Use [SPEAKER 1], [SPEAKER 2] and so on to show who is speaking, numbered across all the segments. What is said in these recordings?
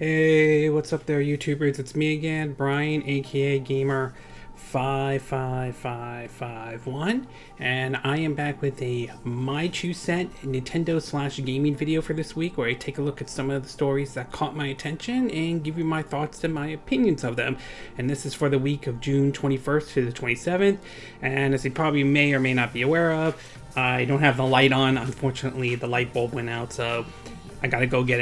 [SPEAKER 1] Hey, what's up there, YouTubers? It's me again, Brian, aka Gamer 55551, and I am back with a My 2 cent Nintendo/gaming video for this week, where I take a look at some of the stories that caught my attention and give you my thoughts and my opinions of them. And this is for the week of June 21st to the 27th. And as you probably may or may not be aware of, I don't have the light on. Unfortunately, the light bulb went out, so I gotta go get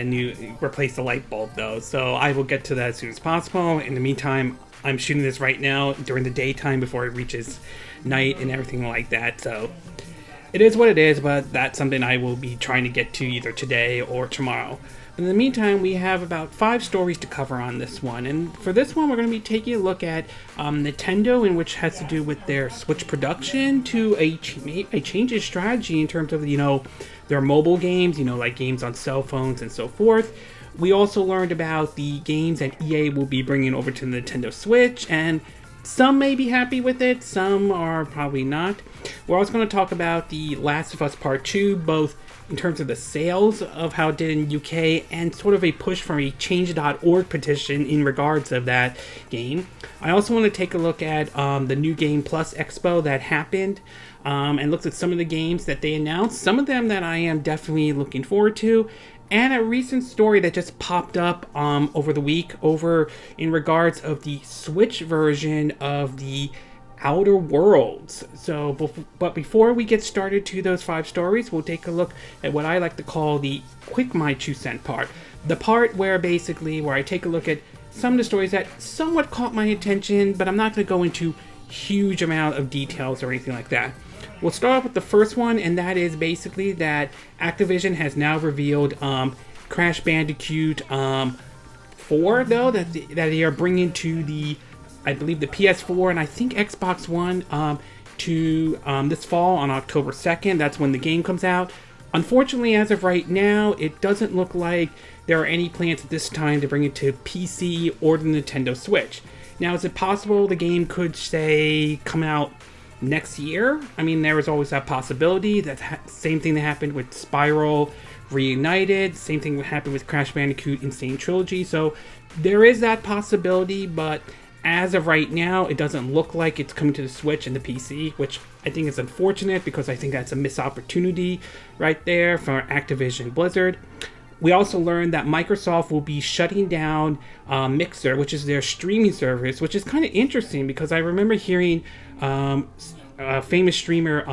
[SPEAKER 1] replace the light bulb though, so I will get to that as soon as possible. In the meantime, I'm shooting this right now during the daytime before it reaches night and everything like that, so it is what it is, but that's something I will be trying to get to either today or tomorrow. In the meantime, we have about 5 stories to cover on this one, and for this one we're going to be taking a look at Nintendo, in which has to do with their Switch production to a change in strategy in terms of, their mobile games, like games on cell phones and so forth. We also learned about the games that EA will be bringing over to the Nintendo Switch, and some may be happy with it, some are probably not. We're also going to talk about The Last of Us Part 2, both in terms of the sales of how it did in UK and sort of a push for a Change.org petition in regards of that game. I also want to take a look at the New Game Plus Expo that happened, and looked at some of the games that they announced, some of them that I am definitely looking forward to, and a recent story that just popped up over the week in regards of the Switch version of the Outer Worlds. But before we get started to those 5 stories, we'll take a look at what I like to call the quick My 2 cent part. The part where I take a look at some of the stories that somewhat caught my attention, but I'm not going to go into huge amount of details or anything like that. We'll start off with the first one, and that is basically that Activision has now revealed Crash Bandicoot 4, though, that they are bringing to I believe the PS4 and I think Xbox One to this fall on October 2nd. That's when the game comes out. Unfortunately, as of right now, it doesn't look like there are any plans at this time to bring it to PC or the Nintendo Switch. Now, is it possible the game could, say, come out next year? I mean, there was always that possibility. Same thing that happened with Spiral Reignited. Same thing that happened with Crash Bandicoot Insane Trilogy. So there is that possibility, but as of right now, it doesn't look like it's coming to the Switch and the PC, which I think is unfortunate because I think that's a missed opportunity right there for Activision Blizzard. We also learned that Microsoft will be shutting down Mixer, which is their streaming service, which is kind of interesting because I remember hearing a famous streamer,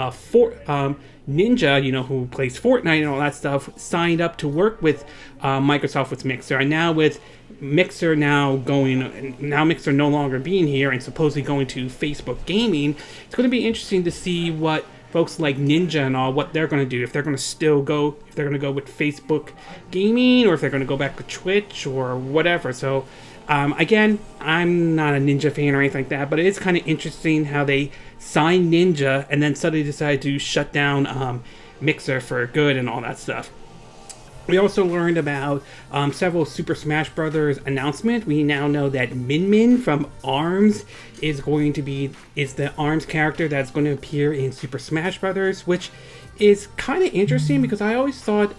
[SPEAKER 1] Ninja, who plays Fortnite and all that stuff, signed up to work with Microsoft with Mixer, and now with Mixer Mixer no longer being here and supposedly going to Facebook Gaming, it's going to be interesting to see what folks like Ninja and all, what they're going to do, if they're going to go with Facebook Gaming, or if they're going to go back to Twitch or whatever. So again, I'm not a Ninja fan or anything like that, but it is kind of interesting how they signed Ninja and then suddenly decided to shut down Mixer for good and all that stuff. We also learned about several Super Smash Bros. Announcements. We now know that Min Min from ARMS is the ARMS character that's going to appear in Super Smash Bros., which is kind of interesting because I always thought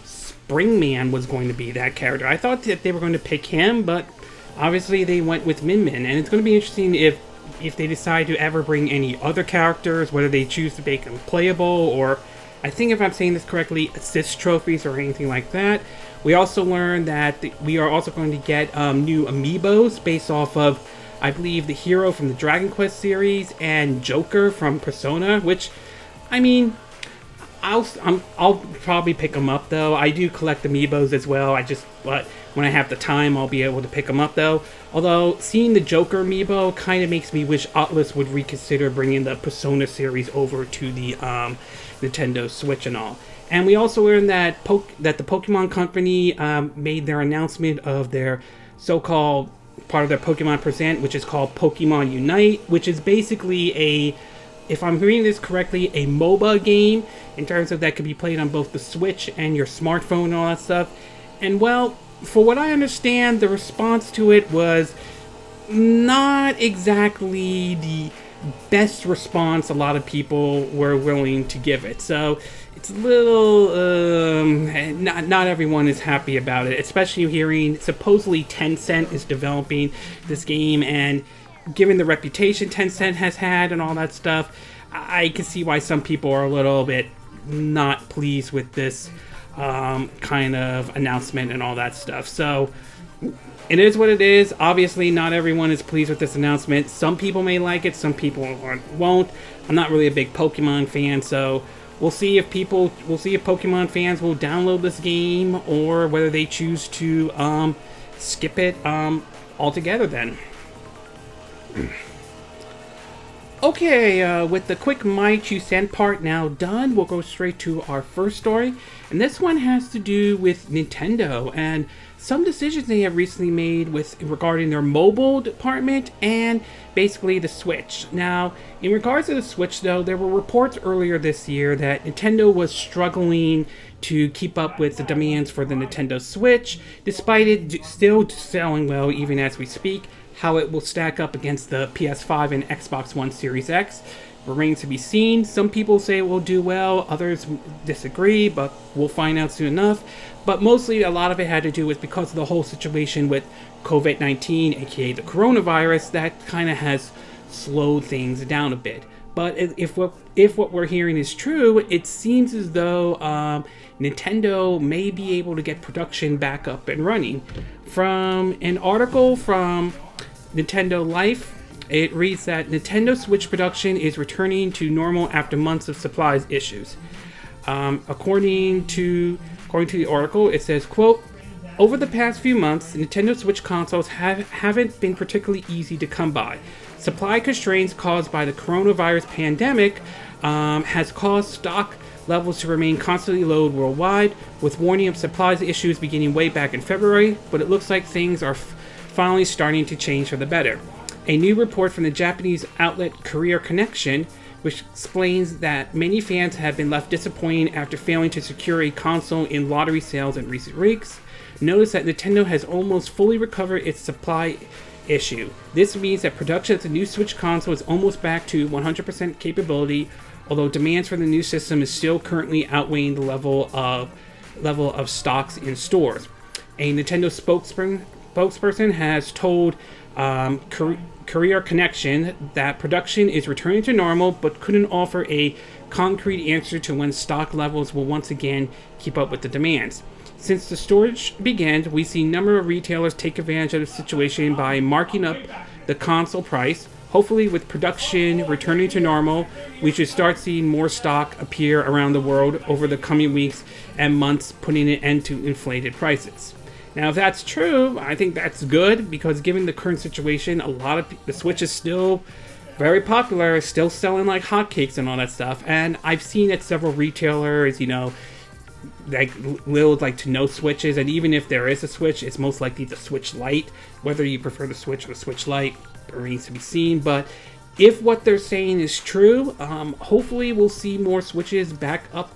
[SPEAKER 1] Springman was going to be that character. I thought that they were going to pick him, but obviously they went with Min Min, and it's going to be interesting if they decide to ever bring any other characters, whether they choose to make them playable or, I think if I'm saying this correctly, assist trophies or anything like that. We also learned that we are also going to get new amiibos based off of, I believe, the hero from the Dragon Quest series and Joker from Persona, which, I mean, I'll probably pick them up though. I do collect amiibos as well. But when I have the time, I'll be able to pick them up though. Although seeing the Joker amiibo kind of makes me wish Aulx would reconsider bringing the Persona series over to the Nintendo Switch and all. And we also learned that the Pokemon Company made their announcement of their so-called part of their Pokemon Present, which is called Pokemon Unite, which is basically if I'm reading this correctly, a MOBA game in terms of that could be played on both the Switch and your smartphone and all that stuff. And well, for what I understand, the response to it was not exactly best response a lot of people were willing to give it. So it's a little, not everyone is happy about it, especially hearing supposedly Tencent is developing this game, and given the reputation Tencent has had and all that stuff, I can see why some people are a little bit not pleased with this kind of announcement and all that stuff. So it is what it is. Obviously, not everyone is pleased with this announcement. Some people may like it, some people won't. I'm not really a big Pokemon fan, so we'll see if Pokemon fans will download this game or whether they choose to skip it altogether then. Okay, with the quick My 2 cent part now done, we'll go straight to our first story. And this one has to do with Nintendo and some decisions they have recently made regarding their mobile department and basically the Switch. Now, in regards to the Switch though, there were reports earlier this year that Nintendo was struggling to keep up with the demands for the Nintendo Switch, despite it still selling well even as we speak. How it will stack up against the PS5 and Xbox One Series X remains to be seen. Some people say it will do well, others disagree, but we'll find out soon enough. But mostly a lot of it had to do with because of the whole situation with COVID-19, aka the coronavirus, that kind of has slowed things down a bit. But if what we're hearing is true, it seems as though Nintendo may be able to get production back up and running. From an article from Nintendo Life, it reads that Nintendo Switch production is returning to normal after months of supplies issues. According to the article, it says, quote, "Over the past few months, Nintendo Switch consoles haven't been particularly easy to come by. Supply constraints caused by the coronavirus pandemic has caused stock levels to remain constantly low worldwide, with warning of supplies issues beginning way back in February, but it looks like things are finally starting to change for the better." A new report from the Japanese outlet Career Connection, which explains that many fans have been left disappointed after failing to secure a console in lottery sales in recent weeks, noticed that Nintendo has almost fully recovered its supply issue. This means that production of the new Switch console is almost back to 100% capability, although demands for the new system is still currently outweighing the level of stocks in stores. A Nintendo spokesperson has told Career Connection that production is returning to normal, but couldn't offer a concrete answer to when stock levels will once again keep up with the demands. Since the storage began, we see a number of retailers take advantage of the situation by marking up the console price. Hopefully, with production returning to normal, we should start seeing more stock appear around the world over the coming weeks and months, putting an end to inflated prices. Now, if that's true, I think that's good, because given the current situation, the Switch is still very popular, still selling like hotcakes and all that stuff. And I've seen at several retailers, like little to no Switches, and even if there is a Switch, it's most likely the Switch Lite. Whether you prefer the Switch or the Switch Lite remains to be seen. But if what they're saying is true, hopefully we'll see more Switches back up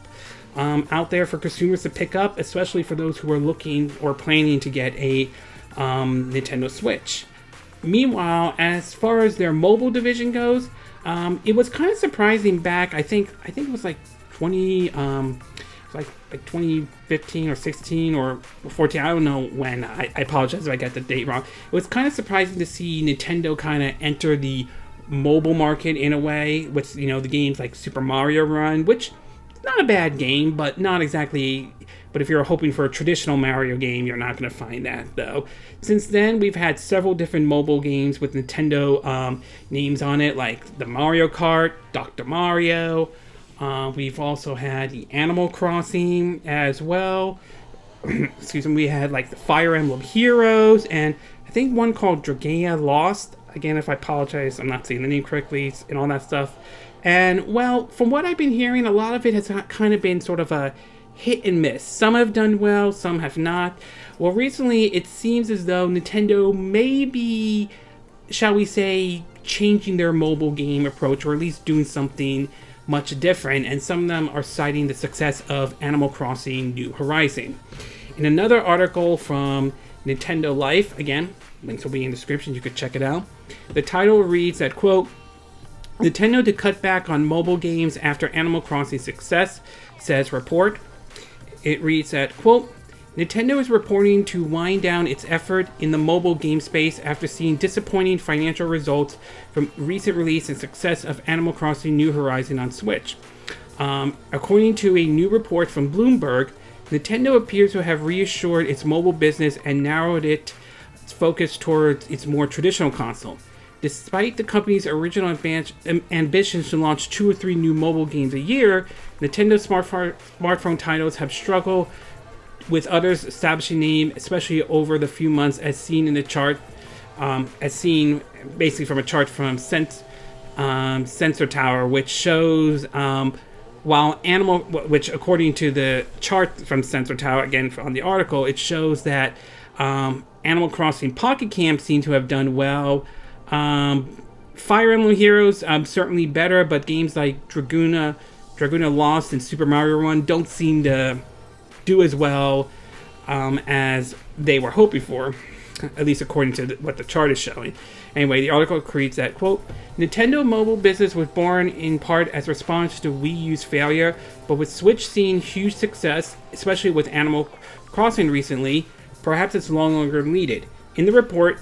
[SPEAKER 1] out there for consumers to pick up, especially for those who are looking or planning to get a Nintendo Switch. Meanwhile, as far as their mobile division goes, it was kind of surprising back. I think it was like 2015 or 16 or 14. I don't know when. I apologize if I got the date wrong. It was kind of surprising to see Nintendo kind of enter the mobile market in a way with the games like Super Mario Run, which not a bad game, but not exactly. But if you're hoping for a traditional Mario game, you're not going to find that, though. Since then, we've had several different mobile games with Nintendo names on it, like the Mario Kart, Dr. Mario. We've also had the Animal Crossing as well. Excuse me. We had like the Fire Emblem Heroes, and I think one called Dragaea Lost. Again, if I apologize, I'm not saying the name correctly, and all that stuff. And, well, from what I've been hearing, a lot of it has kind of been sort of a hit and miss. Some have done well, some have not. Well, recently, it seems as though Nintendo may be, shall we say, changing their mobile game approach, or at least doing something much different, and some of them are citing the success of Animal Crossing New Horizon. In another article from Nintendo Life, again, links will be in the description, you could check it out. The title reads that, quote, Nintendo to cut back on mobile games after Animal Crossing's success, says report. It reads that, quote, Nintendo is reporting to wind down its effort in the mobile game space after seeing disappointing financial results from recent release and success of Animal Crossing New Horizons on Switch. According to a new report from Bloomberg, Nintendo appears to have reassured its mobile business and narrowed its focus towards its more traditional console. Despite the company's original ambitions to launch 2 or 3 new mobile games a year, Nintendo smartphone titles have struggled with others establishing name, especially over the few months, as seen in the chart, as seen basically from a chart from Cents.to, which shows which according to the chart from Cents.to, again on the article, it shows that Animal Crossing Pocket Camp seem to have done well. Fire Emblem Heroes certainly better, but games like Draguna Lost and Super Mario Run don't seem to do as well as they were hoping for, at least according to what the chart is showing. Anyway, the article reads that, quote, Nintendo mobile business was born in part as a response to Wii U's failure, but with Switch seeing huge success, especially with Animal Crossing recently, perhaps it's no longer needed. In the report,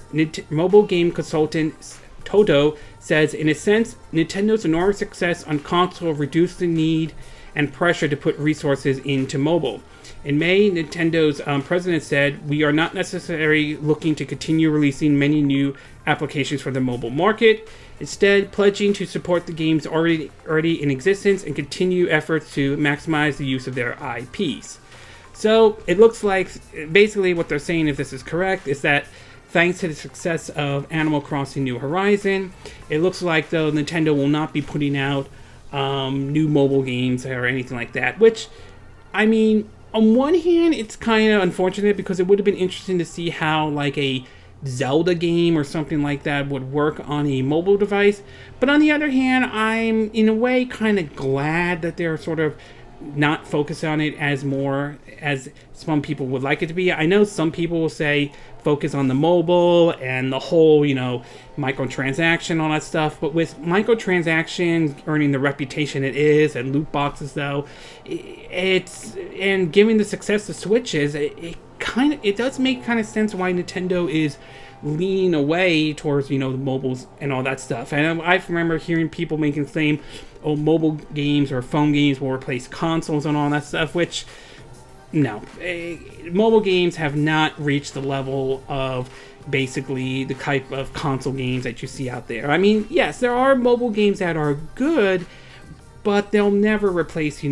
[SPEAKER 1] mobile game consultant Toto says, in a sense, Nintendo's enormous success on console reduced the need and pressure to put resources into mobile. In May, Nintendo's president said, we are not necessarily looking to continue releasing many new applications for the mobile market, instead pledging to support the games already in existence and continue efforts to maximize the use of their IPs. So it looks like basically what they're saying, if this is correct, is that thanks to the success of Animal Crossing New Horizons, it looks like though Nintendo will not be putting out new mobile games or anything like that. Which, I mean, on one hand, it's kind of unfortunate because it would have been interesting to see how like a Zelda game or something like that would work on a mobile device. But on the other hand, I'm in a way kind of glad that they're sort of not focus on it as more as some people would like it to be. I know some people will say focus on the mobile and the whole, microtransaction, all that stuff. But with microtransactions earning the reputation it is, and loot boxes though, and given the success of Switch is, it does make kind of sense why Nintendo is leaning away towards, the mobiles and all that stuff. And I remember hearing people making the claim, mobile games or phone games will replace consoles and all that stuff, which, no. Mobile games have not reached the level of basically the type of console games that you see out there. I mean, yes, there are mobile games that are good, but they'll never replace,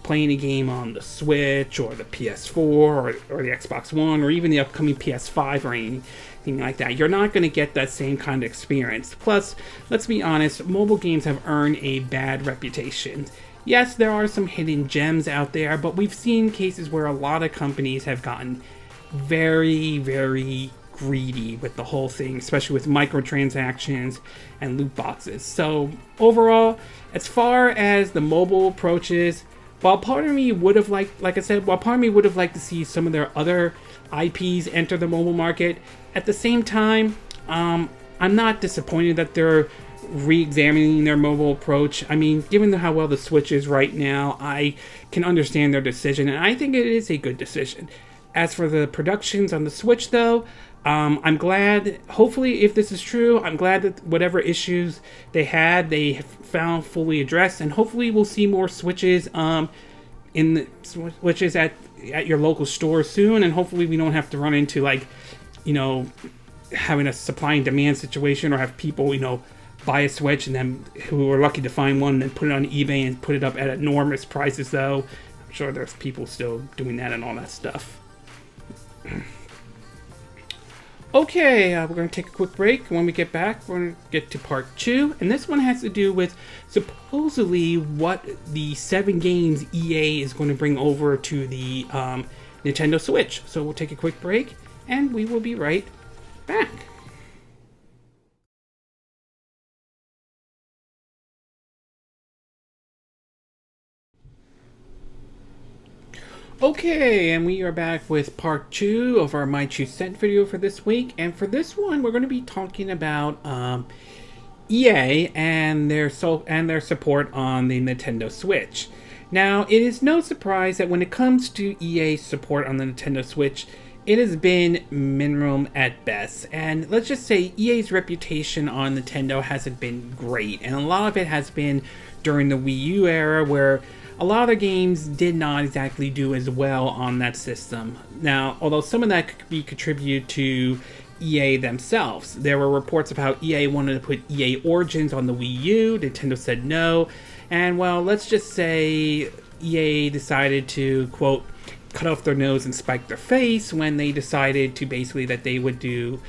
[SPEAKER 1] playing a game on the Switch or the PS4 or the Xbox One or even the upcoming PS5 or anything like that. You're not going to get that same kind of experience. Plus, let's be honest, mobile games have earned a bad reputation. Yes, there are some hidden gems out there, but we've seen cases where a lot of companies have gotten very, very greedy with the whole thing, especially with microtransactions and loot boxes. So overall, as far as the mobile approaches, while part of me would have liked, to see some of their other IPs enter the mobile market, at the same time, I'm not disappointed that they're re-examining their mobile approach. I mean, given how well the Switch is right now, I can understand their decision, and I think it is a good decision. As for the productions on the Switch, though, I'm glad, hopefully, if this is true, I'm glad that whatever issues they had, they have found fully addressed, and hopefully we'll see more Switches Switches at your local store soon, and hopefully we don't have to run into, having a supply and demand situation, or have people, buy a Switch and then who are lucky to find one and then put it on eBay and put it up at enormous prices, though. I'm sure there's people still doing that and all that stuff. Okay, we're going to take a quick break. When we get back, we're going to get to part 2. And this one has to do with supposedly what the 7 games EA is going to bring over to the Nintendo Switch. So we'll take a quick break, and we will be right back. Okay, and we are back with part 2 of our My 2 Cent video for this week. And for this one, we're going to be talking about EA and their support on the Nintendo Switch. Now, it is no surprise that when it comes to EA's support on the Nintendo Switch, it has been minimum at best. And let's just say EA's reputation on Nintendo hasn't been great. And a lot of it has been during the Wii U era, where a lot of the games did not exactly do as well on that system. Now, although some of that could be contributed to EA themselves. There were reports of how EA wanted to put EA Origins on the Wii U. Nintendo said no. And well, let's just say EA decided to, quote, cut off their nose and spike their face when they decided to basically that they would do,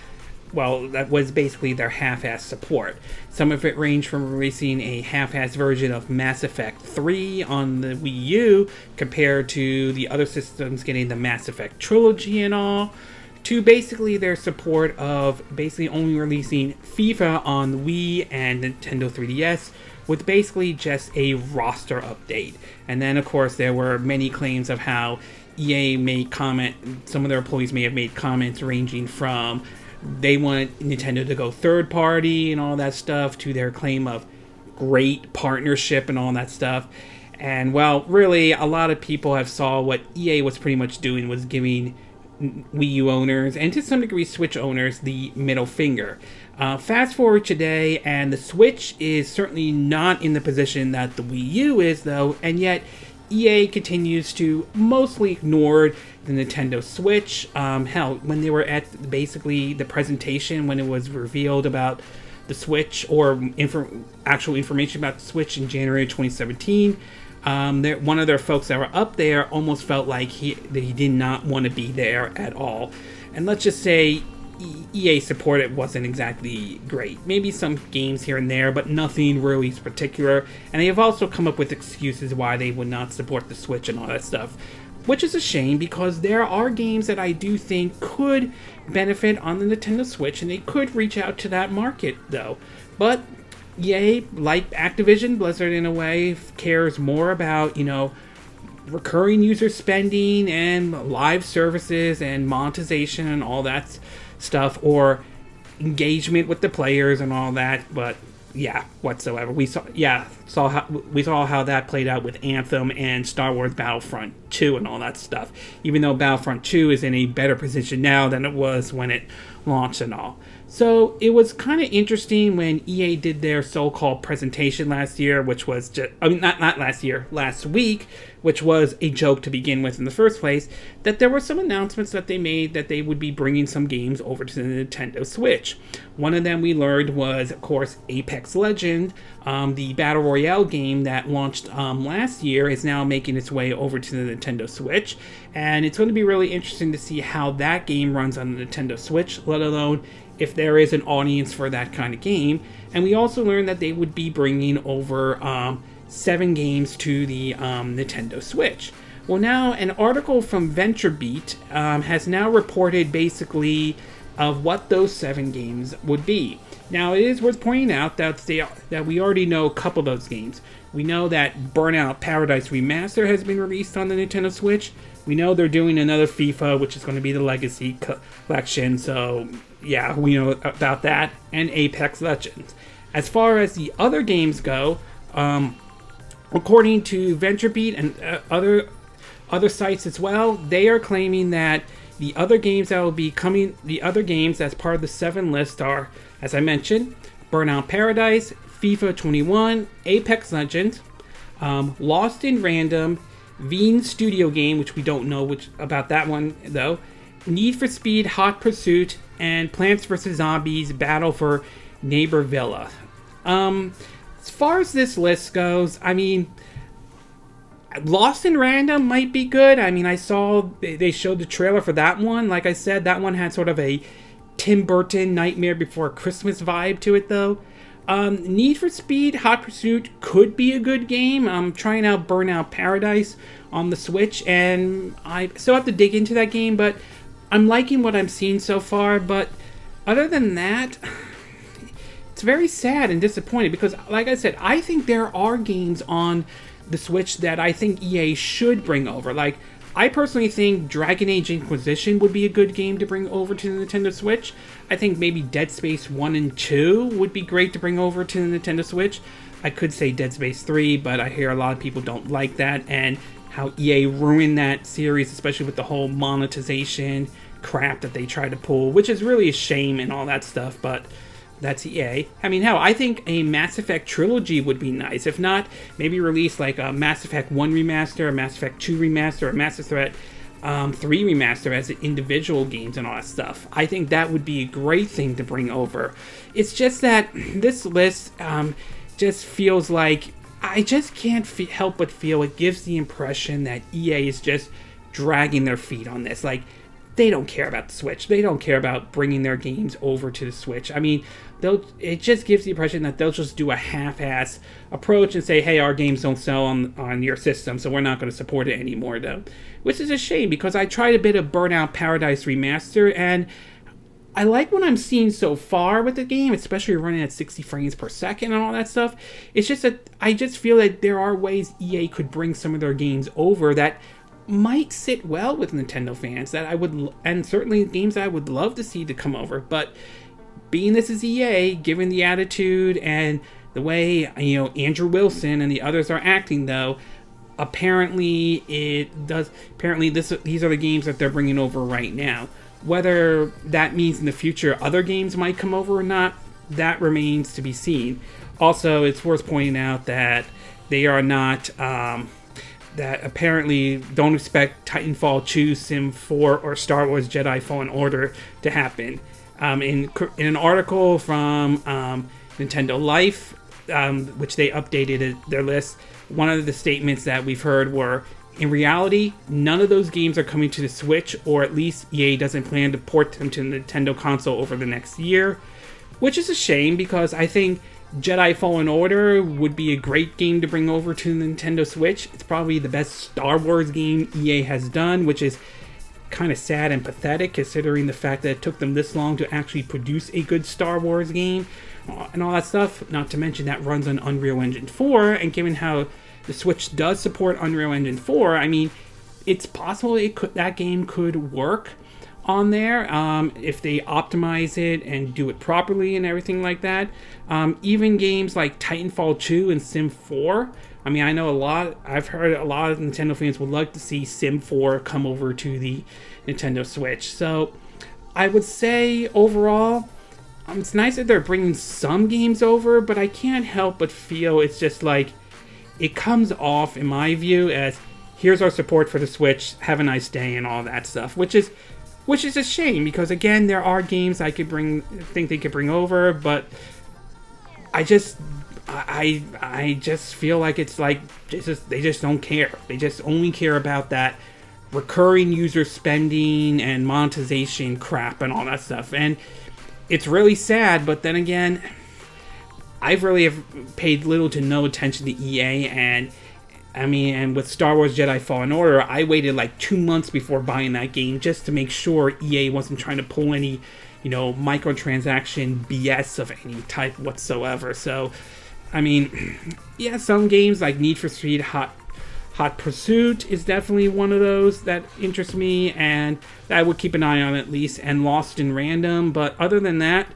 [SPEAKER 1] well, that was basically their half-ass support. Some of it ranged from releasing a half-ass version of Mass Effect 3 on the Wii U compared to the other systems getting the Mass Effect trilogy and all, to basically their support of basically only releasing FIFA on the Wii and Nintendo 3DS with basically just a roster update. And then, of course, there were many claims of how EA some of their employees may have made comments ranging from they want Nintendo to go third party and all that stuff, to their claim of great partnership and all that stuff. And well, really, a lot of people have saw what EA was pretty much doing was giving Wii U owners, and to some degree Switch owners, the middle finger. Fast forward today, and the Switch is certainly not in the position that the Wii U is, though, and yet EA continues to mostly ignore the Nintendo Switch. Hell, when they were at basically the presentation, when it was revealed about the Switch, or actual information about the Switch in January 2017, one of their folks that were up there almost felt like he did not want to be there at all. And let's just say EA support it wasn't exactly great. Maybe some games here and there, but nothing really particular. And they have also come up with excuses why they would not support the Switch and all that stuff, which is a shame, because there are games that I do think could benefit on the Nintendo Switch, and they could reach out to that market, though. But EA, like Activision Blizzard in a way, cares more about, recurring user spending and live services and monetization and all that stuff, or engagement with the players and all that. But yeah, whatsoever. We saw how that played out with Anthem and Star Wars Battlefront 2 and all that stuff. Even though Battlefront 2 is in a better position now than it was when it launched and all. So it was kind of interesting when EA did their so-called presentation last year, which was last week, which was a joke to begin with in the first place, that there were some announcements that they made that they would be bringing some games over to the Nintendo Switch. One of them we learned was, of course, Apex Legends, the Battle Royale game that launched last year, is now making its way over to the Nintendo Switch. And it's going to be really interesting to see how that game runs on the Nintendo Switch, let alone if there is an audience for that kind of game. And we also learned that they would be bringing over 7 games to the Nintendo Switch. Well, now an article from VentureBeat has now reported basically of what those 7 games would be. Now, it is worth pointing out that we already know a couple of those games. We know that Burnout Paradise Remaster has been released on the Nintendo Switch. We know they're doing another FIFA, which is going to be the Legacy Collection, so yeah, we know about that, and Apex Legends. As far as the other games go, according to VentureBeat and other sites as well, they are claiming that the other games that will be coming, the other games as part of the 7 list are, as I mentioned, Burnout Paradise, FIFA 21, Apex Legends, Lost in Random, Veen Studio game, which we don't know about that one though, Need for Speed Hot Pursuit, and Plants vs. Zombies Battle for Neighborvilla. As far as this list goes, I mean, Lost in Random might be good. I mean, I saw they showed the trailer for that one. Like I said, that one had sort of a Tim Burton Nightmare Before Christmas vibe to it, though. Need for Speed Hot Pursuit could be a good game. I'm trying out Burnout Paradise on the Switch, and I still have to dig into that game, but I'm liking what I'm seeing so far. But other than that, it's very sad and disappointing because, like I said, I think there are games on the Switch that I think EA should bring over. Like, I personally think Dragon Age Inquisition would be a good game to bring over to the Nintendo Switch. I think maybe Dead Space 1 and 2 would be great to bring over to the Nintendo Switch. I could say Dead Space 3, but I hear a lot of people don't like that, and how EA ruined that series, especially with the whole monetization crap that they tried to pull, which is really a shame and all that stuff, but that's EA. I mean, hell, I think a Mass Effect trilogy would be nice. If not, maybe release like a Mass Effect 1 remaster, a Mass Effect 2 remaster, a Mass Effect 3 remaster as individual games and all that stuff. I think that would be a great thing to bring over. It's just that this list just feels like, I just can't help but feel it gives the impression that EA is just dragging their feet on this. Like, they don't care about the Switch. They don't care about bringing their games over to the Switch. I mean, it just gives the impression that they'll just do a half-ass approach and say, hey, our games don't sell on your system, so we're not going to support it anymore, though. Which is a shame, because I tried a bit of Burnout Paradise Remaster, and I like what I'm seeing so far with the game, especially running at 60 frames per second and all that stuff. It's just that I just feel that there are ways EA could bring some of their games over that might sit well with Nintendo fans, that I would, and certainly games that I would love to see to come over. But being this is EA, given the attitude and the way, Andrew Wilson and the others are acting, though, apparently these are the games that they're bringing over right now. Whether that means in the future other games might come over or not, that remains to be seen. Also, it's worth pointing out that they are not, that apparently don't expect Titanfall 2, Sim 4, or Star Wars Jedi Fallen Order to happen. In an article from Nintendo Life, which they updated their list, one of the statements that we've heard were, in reality, none of those games are coming to the Switch, or at least EA doesn't plan to port them to the Nintendo console over the next year, which is a shame, because I think Jedi Fallen Order would be a great game to bring over to the Nintendo Switch. It's probably the best Star Wars game EA has done, which is kind of sad and pathetic considering the fact that it took them this long to actually produce a good Star Wars game and all that stuff. Not to mention that runs on Unreal Engine 4, and given how the Switch does support Unreal Engine 4, I mean, it's possible that game could work on there if they optimize it and do it properly and everything like that. Even games like Titanfall 2 and Sim 4, I mean, I've heard a lot of Nintendo fans would like to see Sim 4 come over to the Nintendo Switch. So I would say overall, it's nice that they're bringing some games over, but I can't help but feel it's just like, it comes off, in my view, as here's our support for the Switch, have a nice day and all that stuff, which is a shame, because again, there are games I think they could bring over, but I just feel like it's like they just don't care. They just only care about that recurring user spending and monetization crap and all that stuff, and it's really sad. But then again, I've really have paid little to no attention to EA, and with Star Wars Jedi Fallen Order, I waited like 2 months before buying that game just to make sure EA wasn't trying to pull any, microtransaction BS of any type whatsoever. So, yeah, some games like Need for Speed Hot Pursuit is definitely one of those that interests me, and I would keep an eye on at least, and Lost in Random. But other than that,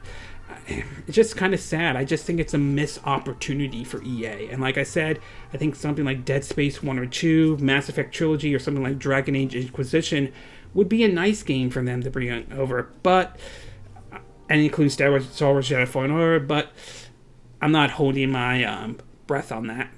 [SPEAKER 1] it's just kind of sad. I just think it's a missed opportunity for EA. And like I said, I think something like Dead Space 1 or 2, Mass Effect Trilogy, or something like Dragon Age Inquisition would be a nice game for them to bring over. But, and include Star Wars Jedi Fallen Order, but I'm not holding my breath on that.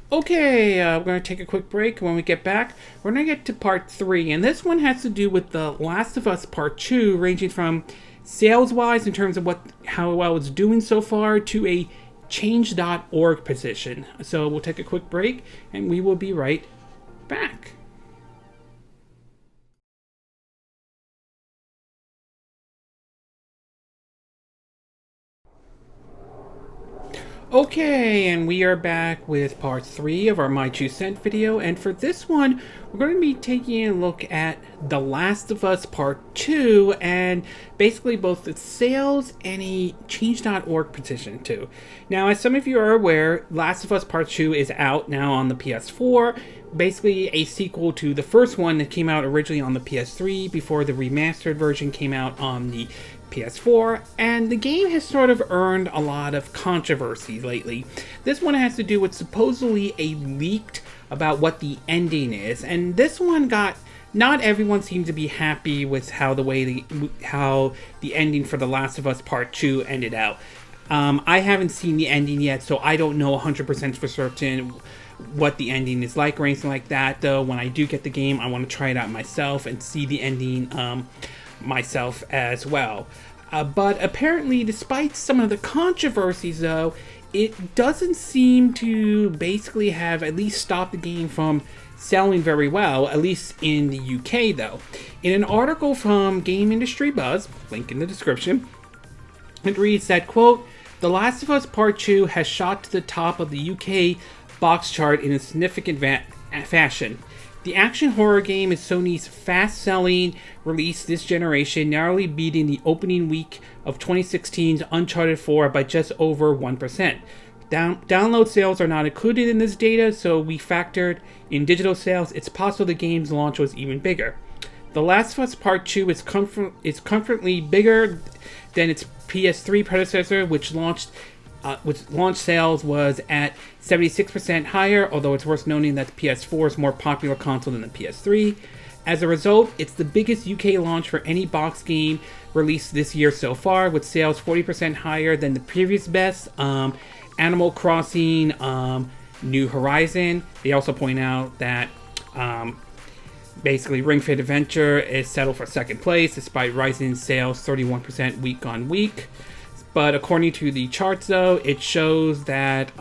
[SPEAKER 1] Okay, we're going to take a quick break. When we get back, we're going to get to part 3. And this one has to do with The Last of Us Part 2, ranging from sales-wise in terms of how well it's doing so far to a change.org position. So we'll take a quick break, and we will be right back. Okay, and we are back with part 3 of our My 2 Cent video, and for this one, we're going to be taking a look at The Last of Us Part 2, and basically both the sales and a Change.org petition too. Now, as some of you are aware, Last of Us Part 2 is out now on the PS4, basically a sequel to the first one that came out originally on the PS3 before the remastered version came out on the PS4, and the game has sort of earned a lot of controversy lately. This one has to do with supposedly a leaked about what the ending is, and this one not everyone seemed to be happy with how the ending for The Last of Us Part 2 ended out. I haven't seen the ending yet, so I don't know 100% for certain what the ending is like or anything like that, though. When I do get the game, I want to try it out myself and see the ending myself as well. But apparently, despite some of the controversies, though, it doesn't seem to basically have at least stopped the game from selling very well, at least in the UK, though. In an article from Game Industry Buzz, link in the description, it reads that, quote, "The Last of Us Part 2 has shot to the top of the UK box chart in a significant fashion. The action horror game is Sony's fast-selling release this generation, narrowly beating the opening week of 2016's Uncharted 4 by just over 1%. Download sales are not included in this data, so we factored in digital sales. It's possible the game's launch was even bigger. The Last of Us Part 2 is comfortably bigger than its PS3 predecessor, which launch sales was at 76% higher, although it's worth noting that the PS4 is a more popular console than the PS3. As a result, it's the biggest UK launch for any box game released this year so far, with sales 40% higher than the previous best, Animal Crossing New Horizon." They also point out that basically Ring Fit Adventure is settled for second place, despite rising sales 31% week on week. But according to the charts, though, it shows that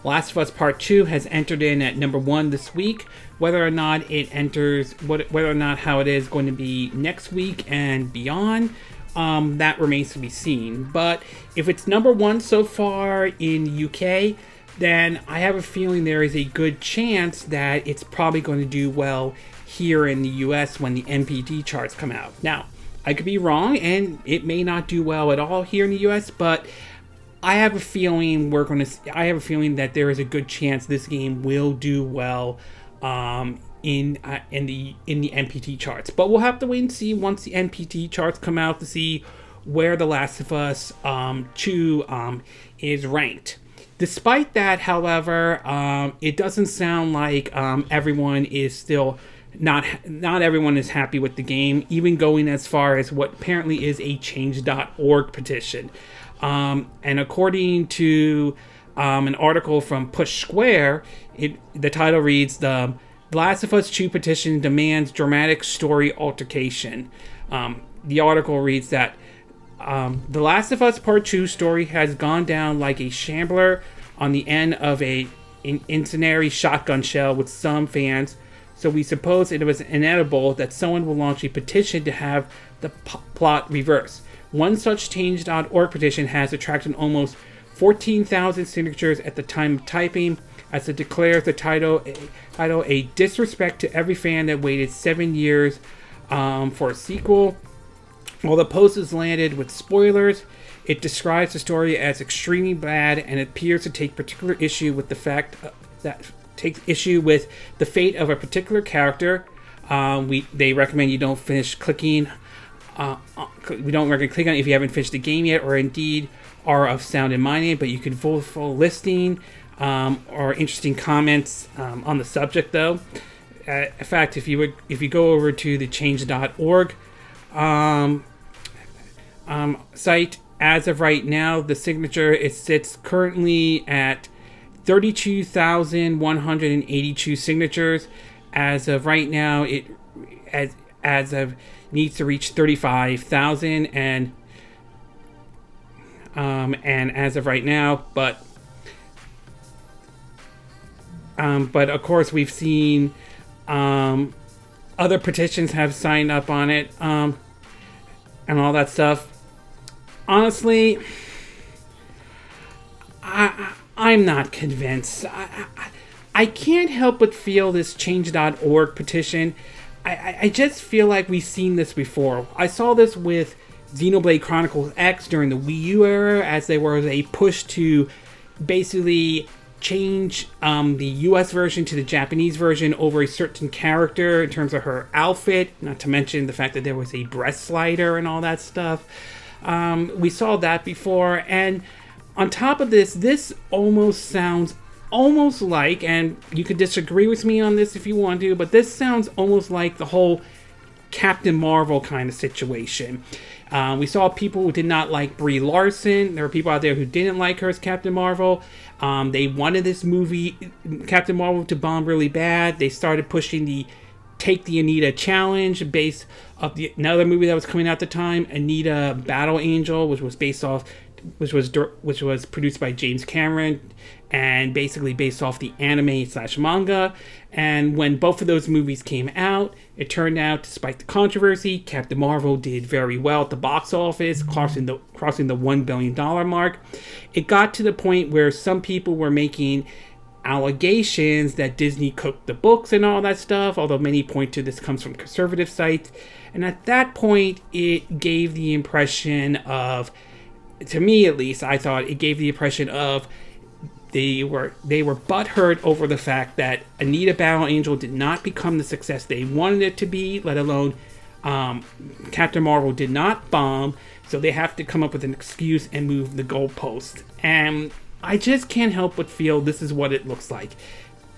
[SPEAKER 1] Last of Us Part 2 has entered in at number 1 this week. Whether or not it enters, whether or not how it is going to be next week and beyond, that remains to be seen. But if it's number 1 so far in the UK, then I have a feeling there is a good chance that it's probably going to do well here in the US when the NPD charts come out. Now, I could be wrong, and it may not do well at all here in the U.S., but I have a feeling that there is a good chance this game will do well in the NPD charts. But we'll have to wait and see once the NPD charts come out to see where The Last of Us 2 is ranked. Despite that, however, it doesn't sound like everyone is still. Not everyone is happy with the game, even going as far as what apparently is a Change.org petition. And according to an article from Push Square, the title reads, "The Last of Us 2 petition demands dramatic story altercation." The article reads that "The Last of Us Part 2 story has gone down like a shambler on the end of an incendiary shotgun shell with some fans. So we suppose it was inevitable that someone will launch a petition to have the plot reversed. One such Change.org petition has attracted almost 14,000 signatures at the time of typing, as it declares the title a disrespect to every fan that waited 7 years for a sequel. While the post is landed with spoilers, it describes the story as extremely bad and appears to take particular issue with the fact that takes issue with the fate of a particular character. They recommend you don't finish clicking. We don't recommend clicking on it if you haven't finished the game yet, or indeed are of sound and minded. But you can vote full listing or interesting comments on the subject, though. In fact, if you go over to the Change.org site, as of right now, the signature sits currently at 32,182 signatures. As of right now, it needs to reach 35,000, and as of right now, but of course we've seen other petitions have signed up on it, and all that stuff. Honestly, I'm not convinced. I can't help but feel this Change.org petition. I just feel like we've seen this before. I saw this with Xenoblade Chronicles X during the Wii U era, as there was a push to basically change the US version to the Japanese version over a certain character in terms of her outfit, not to mention the fact that there was a breast slider and all that stuff. We saw that before, and on top of this, this almost sounds like, and you could disagree with me on this if you want to, but this sounds almost like the whole Captain Marvel kind of situation. We saw people who did not like Brie Larson. There were people out there who didn't like her as Captain Marvel. They wanted this movie, Captain Marvel, to bomb really bad. They started pushing the Take the Anita challenge based off another movie that was coming out at the time, Anita Battle Angel, which was produced by James Cameron and basically based off the anime/manga. And when both of those movies came out, it turned out, despite the controversy, Captain Marvel did very well at the box office, crossing the $1 billion mark. It got to the point where some people were making allegations that Disney cooked the books and all that stuff, although many point to this comes from conservative sites. And at that point, it gave the impression of, to me at least, I thought it gave the impression of they were butthurt over the fact that Anita Battle Angel did not become the success they wanted it to be, let alone Captain Marvel did not bomb, so they have to come up with an excuse and move the goalpost. And I just can't help but feel this is what it looks like.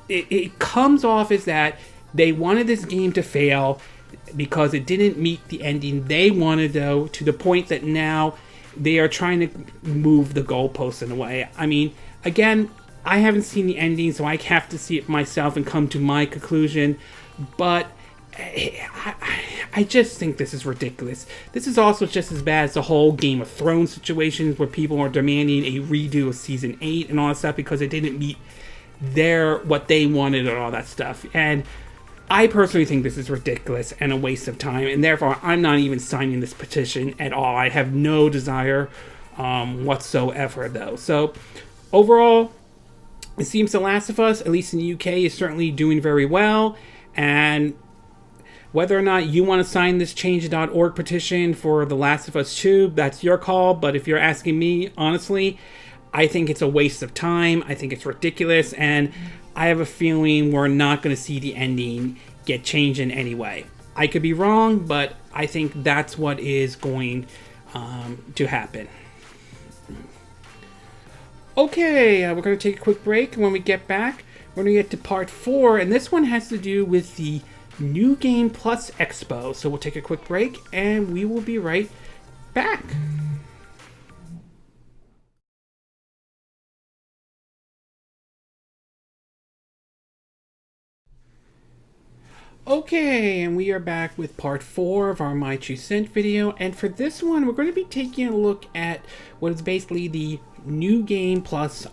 [SPEAKER 1] It comes off as that they wanted this game to fail because it didn't meet the ending they wanted, though, to the point that now they are trying to move the goalposts in a way. I mean, again, I haven't seen the ending, so I have to see it myself and come to my conclusion. But I just think this is ridiculous. This is also just as bad as the whole Game of Thrones situations where people are demanding a redo of Season 8 and all that stuff because it didn't meet what they wanted and all that stuff. And I personally think this is ridiculous and a waste of time, and therefore I'm not even signing this petition at all. I have no desire whatsoever, though. So overall, it seems The Last of Us, at least in the UK, is certainly doing very well. And whether or not you want to sign this Change.org petition for The Last of Us 2, that's your call. But if you're asking me, honestly, I think it's a waste of time. I think it's ridiculous, and I have a feeling we're not going to see the ending get changed in any way. I could be wrong, but I think that's what is going to happen. Okay, we're going to take a quick break. When we get back, we're going to get to part 4, and this one has to do with the New Game Plus Expo. So we'll take a quick break, and we will be right back. Okay, and we are back with part 4 of our My 2 Cent video, and for this one, we're going to be taking a look at what is basically the New Game Plus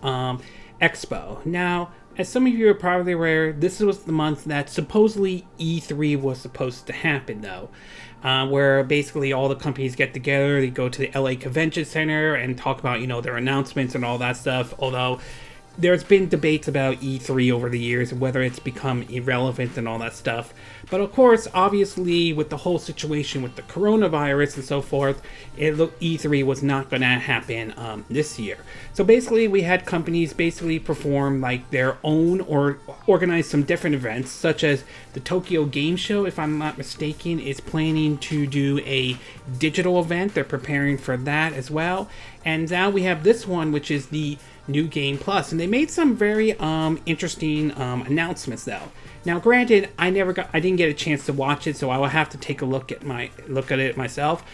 [SPEAKER 1] Expo. Now, as some of you are probably aware, this was the month that supposedly E3 was supposed to happen, though, where basically all the companies get together, they go to the LA Convention Center and talk about, their announcements and all that stuff, although there's been debates about E3 over the years, whether it's become irrelevant and all that stuff. But of course, obviously, with the whole situation with the coronavirus and so forth, E3 was not going to happen this year. So basically, we had companies basically perform like their own or organize some different events, such as the Tokyo Game Show, if I'm not mistaken, is planning to do a digital event. They're preparing for that as well. And now we have this one, which is the New Game Plus, and they made some very interesting announcements, though. Now, granted, I didn't get a chance to watch it, so I will have to take a look at it myself.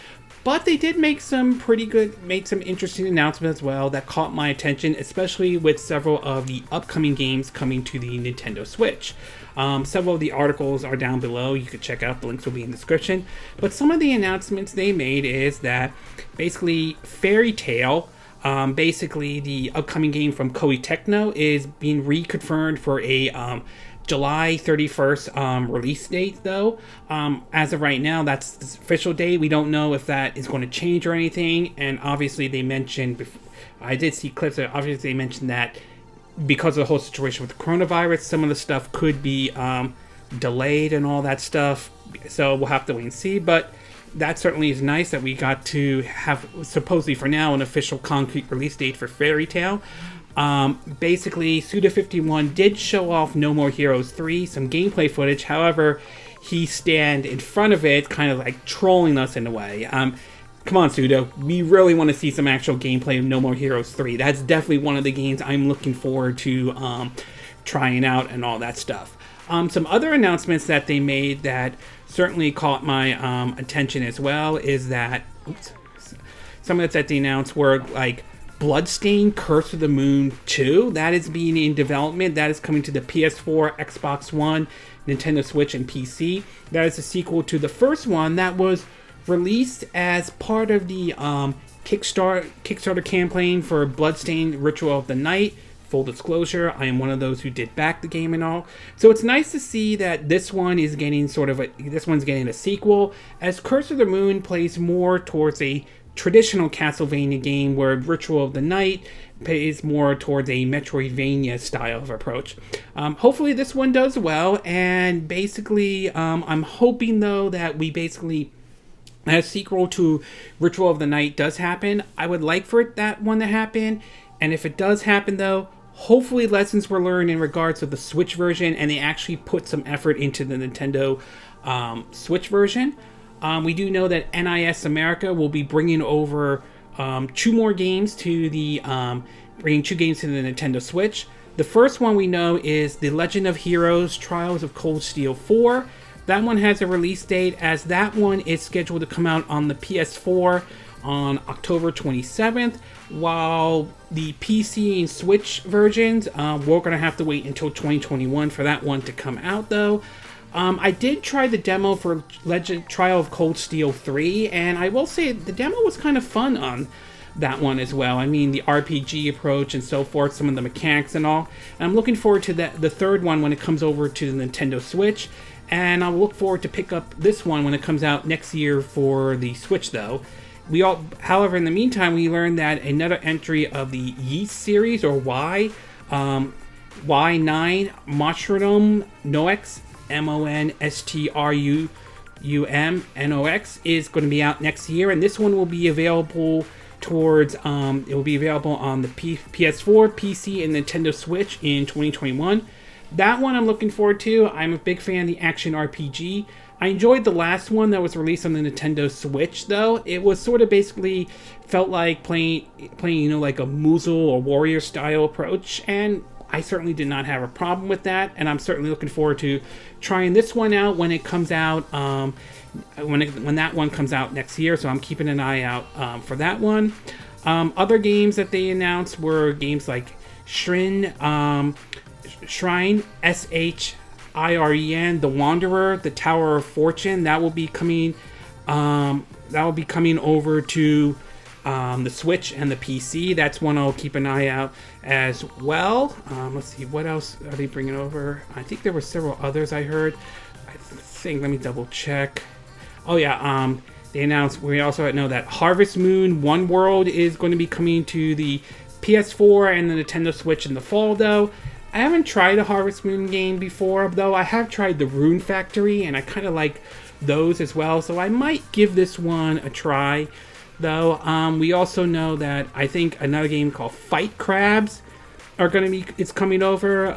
[SPEAKER 1] But they did make some interesting announcements as well that caught my attention, especially with several of the upcoming games coming to the Nintendo Switch. Several of the articles are down below. You can check out. The links will be in the description. But some of the announcements they made is that basically Fairy Tail, basically the upcoming game from Koei Tecmo, is being reconfirmed for a July 31st release date, though. As of right now, that's the official date. We don't know if that is going to change or anything. And obviously, they mentioned, I did see clips that obviously they mentioned that because of the whole situation with the coronavirus, some of the stuff could be delayed and all that stuff. So we'll have to wait and see. But that certainly is nice that we got to have, supposedly for now, an official concrete release date for Fairy Tail. Basically, Suda51 did show off No More Heroes 3, some gameplay footage. However, he stand in front of it, kind of like trolling us in a way. Come on, Suda. We really want to see some actual gameplay of No More Heroes 3. That's definitely one of the games I'm looking forward to trying out and all that stuff. Some other announcements that they made that certainly caught my attention as well is that some of that they announced were like Bloodstained Curse of the Moon 2. That is being in development. That is coming to the PS4, Xbox One, Nintendo Switch, and PC. That is a sequel to the first one that was released as part of the Kickstarter campaign for Bloodstained Ritual of the Night. Full disclosure, I am one of those who did back the game and all. So it's nice to see that this one is getting this one's getting a sequel, as Curse of the Moon plays more towards a traditional Castlevania game, where Ritual of the Night plays more towards a Metroidvania style of approach. Hopefully this one does well, and basically I'm hoping though that we basically a sequel to Ritual of the Night does happen. I would like for that one to happen, and if it does happen though, hopefully lessons were learned in regards to the Switch version, and they actually put some effort into the Nintendo Switch version. We do know that NIS America will be bringing over two more games to the bringing two games to the Nintendo Switch. The first one we know is The Legend of Heroes: Trials of Cold Steel 4. That one has a release date, as that one is scheduled to come out on the PS4 on October 27th, while the PC and Switch versions, we're going to have to wait until 2021 for that one to come out though. I did try the demo for Trial of Cold Steel 3, and I will say the demo was kind of fun on that one as well. I mean, the RPG approach and so forth, some of the mechanics and all. And I'm looking forward to the third one when it comes over to the Nintendo Switch, and I'll look forward to pick up this one when it comes out next year for the Switch though. However, in the meantime, we learned that another entry of the Yeast series, or Y9 Monstrum Nox, MONSTRUMNOX, is going to be out next year, and this one will be available towards it will be available on the PS4, PC, and Nintendo Switch in 2021. That one I'm looking forward to. I'm a big fan of the action RPG. I enjoyed the last one that was released on the Nintendo Switch, though. It was sort of basically felt like playing like a Muzzle or Warrior style approach, and I certainly did not have a problem with that, and I'm certainly looking forward to trying this one out when it comes out, when that one comes out next year, so I'm keeping an eye out for that one. Other games that they announced were games like Shrine, SHIREN, The Wanderer, The Tower of Fortune. That will be coming over to the Switch and the PC. That's one I'll keep an eye out as well. Let's see, what else are they bringing over? I think there were several others I heard. Let me double check. Oh yeah, they announced, we also know that Harvest Moon One World is going to be coming to the PS4 and the Nintendo Switch in the fall though. I haven't tried a Harvest Moon game before, though I have tried the Rune Factory, and I kind of like those as well, so I might give this one a try, though. We also know that I think another game called Fight Crabs it's coming over.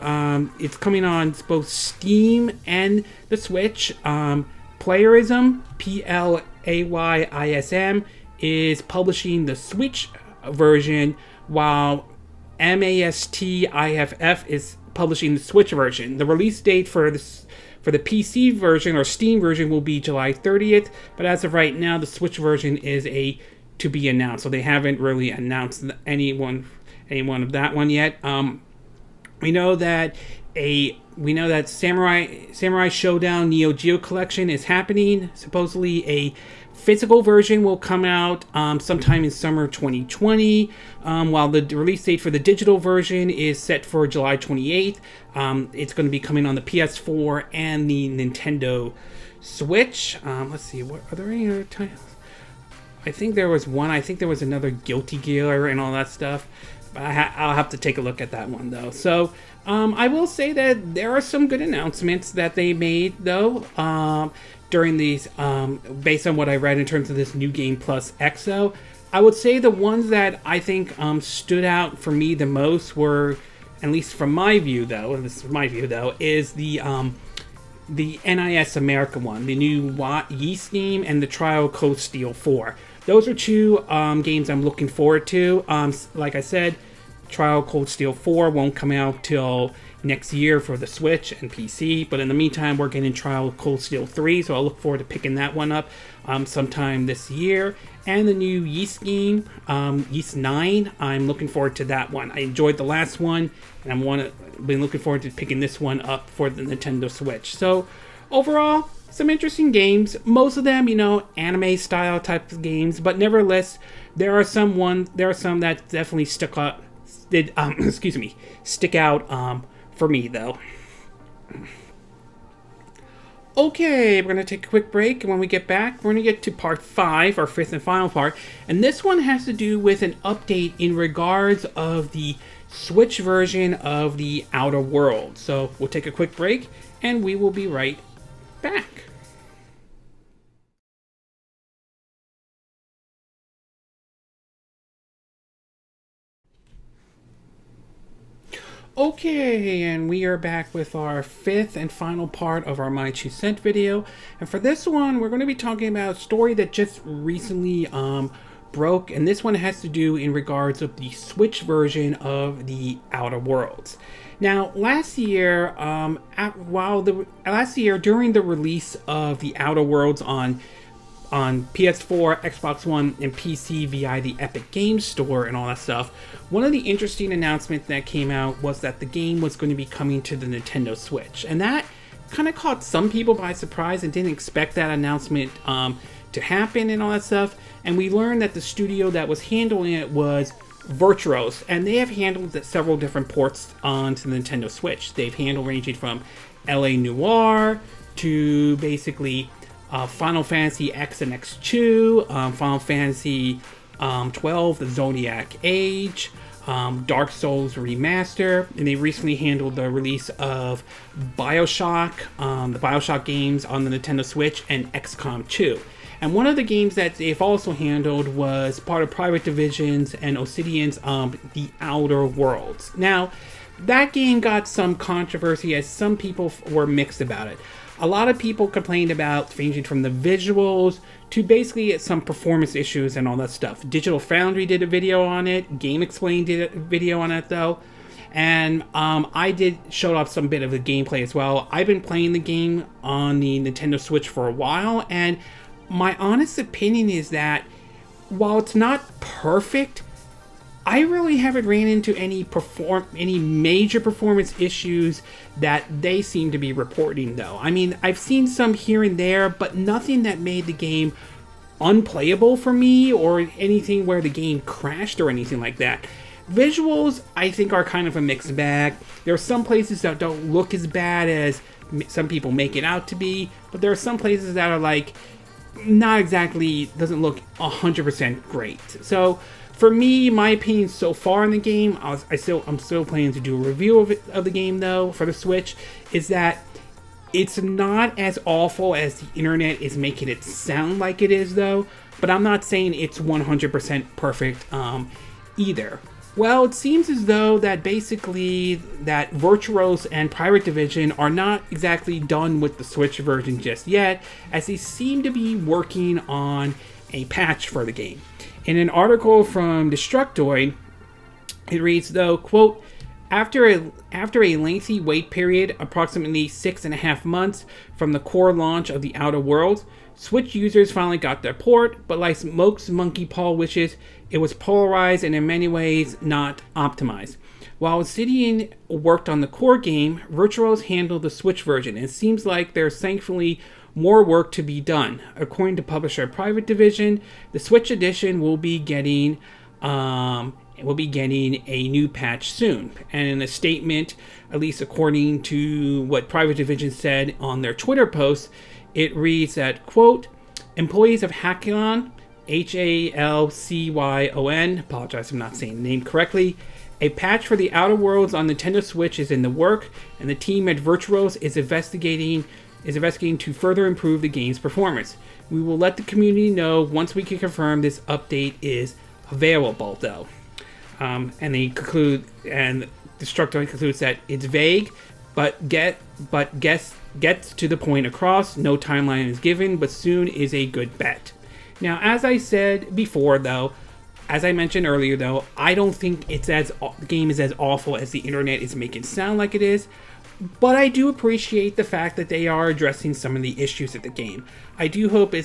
[SPEAKER 1] It's coming on both Steam and the Switch. Playerism, PLAYISM, is publishing the Switch version, while MASTIFF is publishing the Switch version. The release date for the PC version or Steam version will be July 30th, but as of right now, the Switch version is to be announced. So they haven't really announced any one of that one yet. We know that we know that Samurai Showdown Neo Geo Collection is happening. Supposedly a physical version will come out sometime in summer 2020, while the release date for the digital version is set for July 28th. It's going to be coming on the PS4 and the Nintendo Switch. Let's see, what are there any other titles? I think there was one. I think there was another Guilty Gear and all that stuff. I'll have to take a look at that one, though. So, I will say that there are some good announcements that they made, though, during these, based on what I read in terms of this New Game Plus EXO. I would say the ones that I think stood out for me the most were, at least from my view, though, and this is my view, though, is the NIS America one, the new Yeast game, and the Trial Cold Steel 4. Those are two games I'm looking forward to. Like I said, Trial Cold Steel 4 won't come out till next year for the Switch and PC, but in the meantime, we're getting Trial Cold Steel 3, so I'll look forward to picking that one up sometime this year. And the new Yeast game, Yeast 9, I'm looking forward to that one. I enjoyed the last one, and I've been looking forward to picking this one up for the Nintendo Switch. So, overall, some interesting games. Most of them, anime style type of games, but nevertheless, there are some that definitely stick out for me, though. Okay, we're going to take a quick break, and when we get back, we're going to get to part 5, our fifth and final part, and this one has to do with an update in regards of the Switch version of the Outer Worlds. So we'll take a quick break, and we will be right back. Okay, and we are back with our fifth and final part of our My 2 Cent video. And for this one, we're going to be talking about a story that just recently broke. And this one has to do in regards of the Switch version of the Outer Worlds. Now, last year, during the release of the Outer Worlds on PS4, Xbox One, and PC via the Epic Games Store and all that stuff, one of the interesting announcements that came out was that the game was going to be coming to the Nintendo Switch. And that kind of caught some people by surprise and didn't expect that announcement to happen and all that stuff. And we learned that the studio that was handling it was Virtuos, and they have handled several different ports onto the Nintendo Switch. They've handled ranging from LA Noire to basically Final Fantasy X and X2, Final Fantasy 12, the Zodiac Age, Dark Souls Remaster, and they recently handled the release of Bioshock, the Bioshock games on the Nintendo Switch, and XCOM 2. And one of the games that they've also handled was part of Private Division's and Obsidian's The Outer Worlds. Now, that game got some controversy as some people were mixed about it. A lot of people complained about ranging from the visuals to basically some performance issues and all that stuff. Digital Foundry did a video on it. Game Explained did a video on it, though. And I did show off some bit of the gameplay as well. I've been playing the game on the Nintendo Switch for a while, and my honest opinion is that while it's not perfect, I really haven't ran into any major performance issues that they seem to be reporting, though. I mean, I've seen some here and there, but nothing that made the game unplayable for me or anything where the game crashed or anything like that. Visuals, I think, are kind of a mixed bag. There are some places that don't look as bad as some people make it out to be, but there are some places that are like, not exactly, doesn't look 100% great. So, for me, my opinion so far in the game, I'm still planning to do a review of the game, though, for the Switch, is that it's not as awful as the internet is making it sound like it is, though, but I'm not saying it's 100% perfect either. Well, it seems as though that basically that Virtuos and Private Division are not exactly done with the Switch version just yet, as they seem to be working on a patch for the game. In an article from Destructoid, it reads, though, quote, After a lengthy wait period, approximately 6.5 months from the core launch of the Outer Worlds, Switch users finally got their port, but like most Monkey Paw wishes, it was polarized and in many ways not optimized. While Obsidian worked on the core game, Virtuos handled the Switch version, and it seems like there's thankfully more work to be done. According to publisher Private Division, the Switch edition will be getting a new patch soon. And in a statement, at least according to what Private Division said on their Twitter post, it reads that, quote, employees of Halcyon, Halcyon, apologize if I'm not saying the name correctly, a patch for the Outer Worlds on Nintendo Switch is in the work, and the team at Virtuos is investigating to further improve the game's performance. We will let the community know once we can confirm this update is available, though. And they conclude, and Destructo concludes that it's vague, but gets to the point across. No timeline is given, but soon is a good bet. Now, as I said before, though, as I mentioned earlier, though, I don't think the game is as awful as the internet is making it sound like it is. But I do appreciate the fact that they are addressing some of the issues of the game. I do hope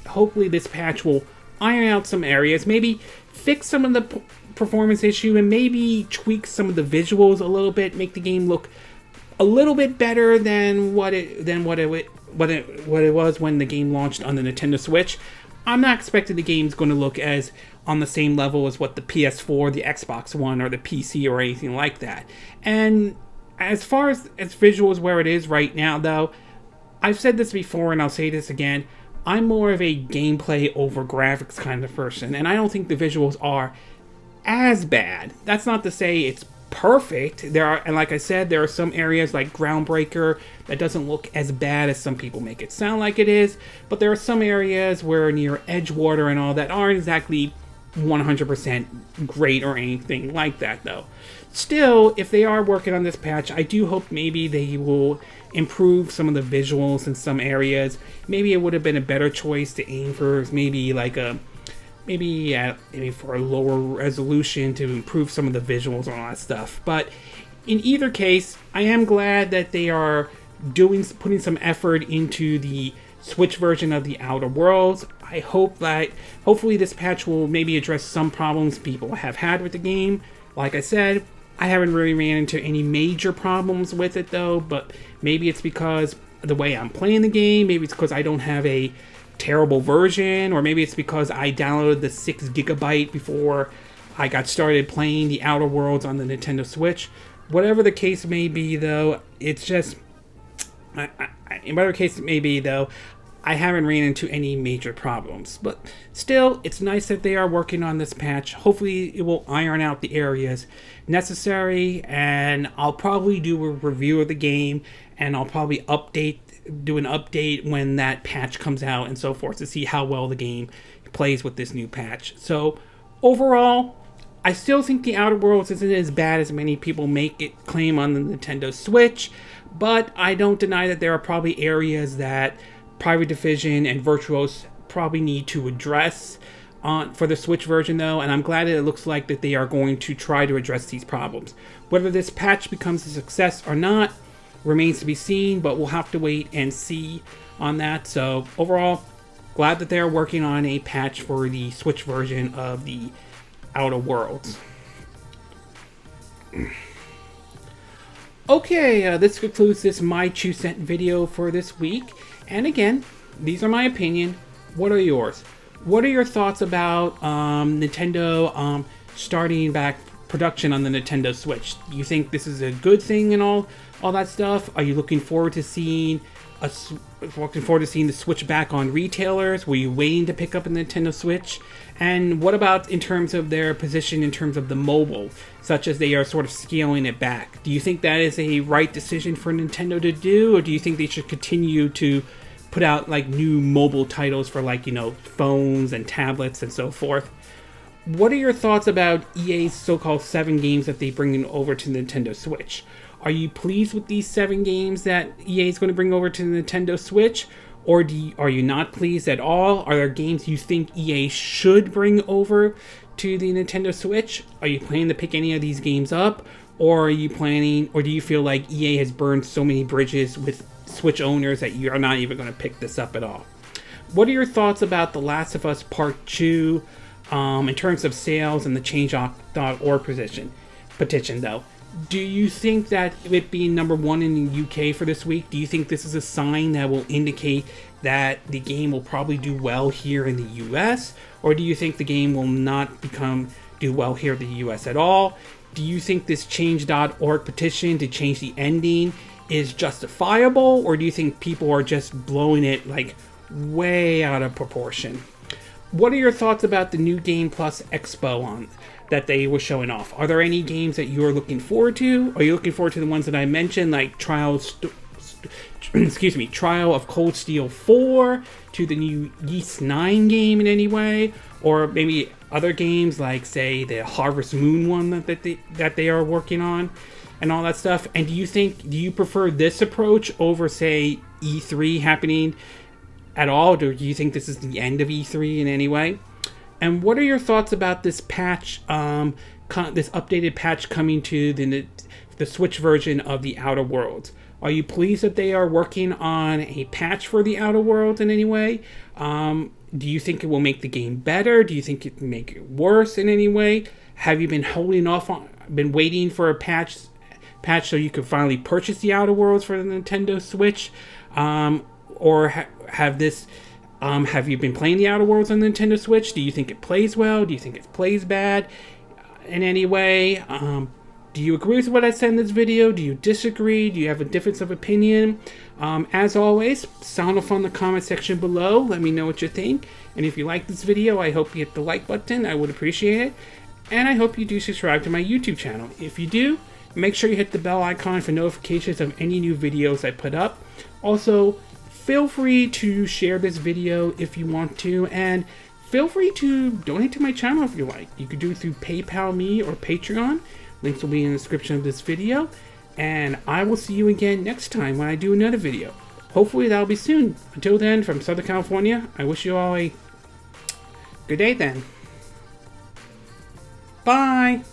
[SPEAKER 1] hopefully this patch will iron out some areas, maybe fix some of the performance issue, and maybe tweak some of the visuals a little bit, make the game look a little bit better than what it was when the game launched on the Nintendo Switch. I'm not expecting the game's going to look as on the same level as what the PS4, the Xbox One, or the PC or anything like that. And as far as visuals where it is right now, though, I've said this before and I'll say this again, I'm more of a gameplay over graphics kind of person, and I don't think the visuals are as bad. That's not to say it's perfect. And like I said, there are some areas like Groundbreaker that doesn't look as bad as some people make it sound like it is, but there are some areas where near Edgewater and all that aren't exactly 100% great or anything like that, though. Still, if they are working on this patch, I do hope maybe they will improve some of the visuals in some areas. Maybe it would have been a better choice to aim for maybe for a lower resolution to improve some of the visuals and all that stuff. But in either case, I am glad that they are putting some effort into the Switch version of the Outer Worlds. I hope that hopefully this patch will maybe address some problems people have had with the game. Like I said, I haven't really ran into any major problems with it though, but maybe it's because of the way I'm playing the game, maybe it's because I don't have a terrible version, or maybe it's because I downloaded the 6 gigabyte before I got started playing the Outer Worlds on the Nintendo Switch. Whatever the case may be though, it's just I haven't ran into any major problems, but still, it's nice that they are working on this patch. Hopefully, it will iron out the areas necessary, and I'll probably do a review of the game, and I'll probably do an update when that patch comes out and so forth to see how well the game plays with this new patch. So, overall, I still think the Outer Worlds isn't as bad as many people make it claim on the Nintendo Switch, but I don't deny that there are probably areas that Private Division and Virtuos probably need to address for the Switch version though, and I'm glad that it looks like that they are going to try to address these problems. Whether this patch becomes a success or not remains to be seen, but we'll have to wait and see on that. So overall, glad that they're working on a patch for the Switch version of the Outer Worlds. Okay, this concludes this My 2 Cent video for this week. And again, these are my opinion. What are yours? What are your thoughts about Nintendo starting back production on the Nintendo Switch? Do you think this is a good thing and all that stuff? Are you looking forward to seeing the Switch back on retailers? Were you waiting to pick up a Nintendo Switch? And what about in terms of their position in terms of the mobile, such as they are sort of scaling it back? Do you think that is a right decision for Nintendo to do, or do you think they should continue to put out like new mobile titles for phones and tablets and so forth? What are your thoughts about EA's so-called 7 games that they bring over to Nintendo Switch? Are you pleased with these 7 games that EA is going to bring over to the Nintendo Switch? Or are you not pleased at all? Are there games you think EA should bring over to the Nintendo Switch? Are you planning to pick any of these games up? Or do you feel like EA has burned so many bridges with Switch owners that you're not even going to pick this up at all? What are your thoughts about The Last of Us Part 2 in terms of sales and the Change.org position? petition, though. Do you think that it being number one in the UK for this week, do you think this is a sign that will indicate that the game will probably do well here in the US? Or do you think the game will not do well here in the US at all? Do you think this change.org petition to change the ending is justifiable? Or do you think people are just blowing it like way out of proportion? What are your thoughts about the new Game Plus Expo that they were showing off? Are there any games that you're looking forward to? Are you looking forward to the ones that I mentioned, like Trial of Cold Steel 4, to the new Yeast 9 game in any way? Or maybe other games like, say, the Harvest Moon one that they are working on and all that stuff? And do you prefer this approach over, say, E3 happening at all? Or do you think this is the end of E3 in any way? And what are your thoughts about this patch, this updated patch coming to the Switch version of the Outer Worlds? Are you pleased that they are working on a patch for the Outer Worlds in any way? Do you think it will make the game better? Do you think it will make it worse in any way? Have you been been waiting for a patch so you could finally purchase the Outer Worlds for the Nintendo Switch? Or have you been playing the Outer Worlds on the Nintendo Switch? Do you think it plays well? Do you think it plays bad in any way? Do you agree with what I said in this video? Do you disagree? Do you have a difference of opinion? As always, sound off on the comment section below. Let me know what you think. And if you like this video, I hope you hit the like button. I would appreciate it. And I hope you do subscribe to my YouTube channel. If you do, make sure you hit the bell icon for notifications of any new videos I put up. Also, feel free to share this video if you want to, and feel free to donate to my channel if you like. You could do it through PayPal me or Patreon. Links will be in the description of this video. And I will see you again next time when I do another video. Hopefully that'll be soon. Until then, from Southern California, I wish you all a good day then. Bye!